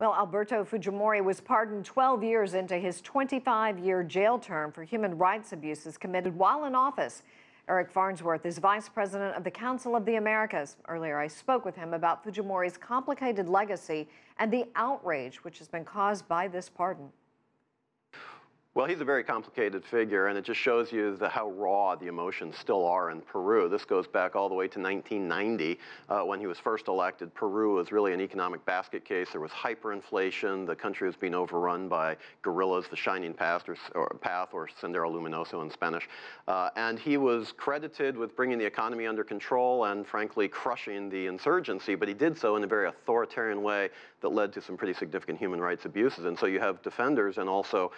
Well, Alberto Fujimori was pardoned 12 years into his 25-year jail term for human rights abuses committed while in office. Eric Farnsworth is vice president of the Council of the Americas. Earlier, I spoke with him about Fujimori's complicated legacy and the outrage which has been caused by this pardon. Well, he's a very complicated figure, and it just shows you how raw the emotions still are in Peru. This goes back all the way to 1990, when he was first elected. Peru was really an economic basket case. There was hyperinflation. The country was being overrun by guerrillas, the Shining Path, or Sendero Luminoso in Spanish. And he was credited with bringing the economy under control and, frankly, crushing the insurgency. But he did so in a very authoritarian way that led to some pretty significant human rights abuses. And so you have defenders and also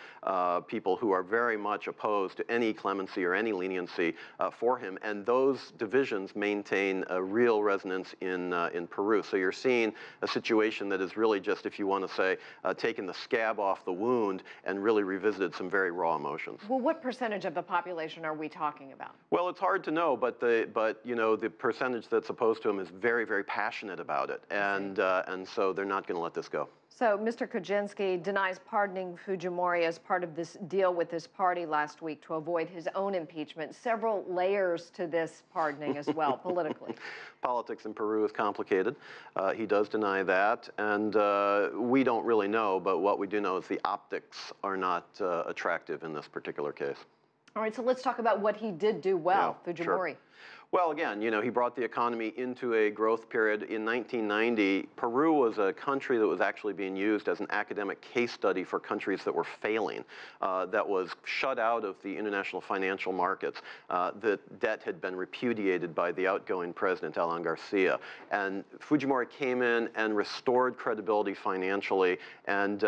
people who are very much opposed to any clemency or any leniency for him, and those divisions maintain a real resonance in Peru. So you're seeing a situation that is really just, if you want to say, taken the scab off the wound and really revisited some very raw emotions. Well, what percentage of the population are we talking about? Well, it's hard to know, but the percentage that's opposed to him is very, very passionate about it, and so they're not going to let this go. So Mr. Kuczynski denies pardoning Fujimori as part of this deal with his party last week to avoid his own impeachment. Several layers to this pardoning as well, politically. Politics in Peru is complicated. He does deny that, and we don't really know, but what we do know is the optics are not attractive in this particular case. All right, so let's talk about what he did do well, yeah, Fujimori. Sure. Well, again, he brought the economy into a growth period. In 1990, Peru was a country that was actually being used as an academic case study for countries that were failing, that was shut out of the international financial markets. The debt had been repudiated by the outgoing president, Alan Garcia. And Fujimori came in and restored credibility financially. And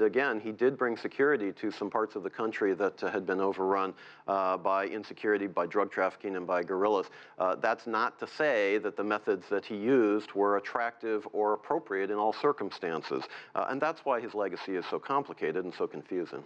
again, he did bring security to some parts of the country that had been overrun by insecurity, by drug trafficking, and by guerrillas. That's not to say that the methods that he used were attractive or appropriate in all circumstances. And that's why his legacy is so complicated and so confusing.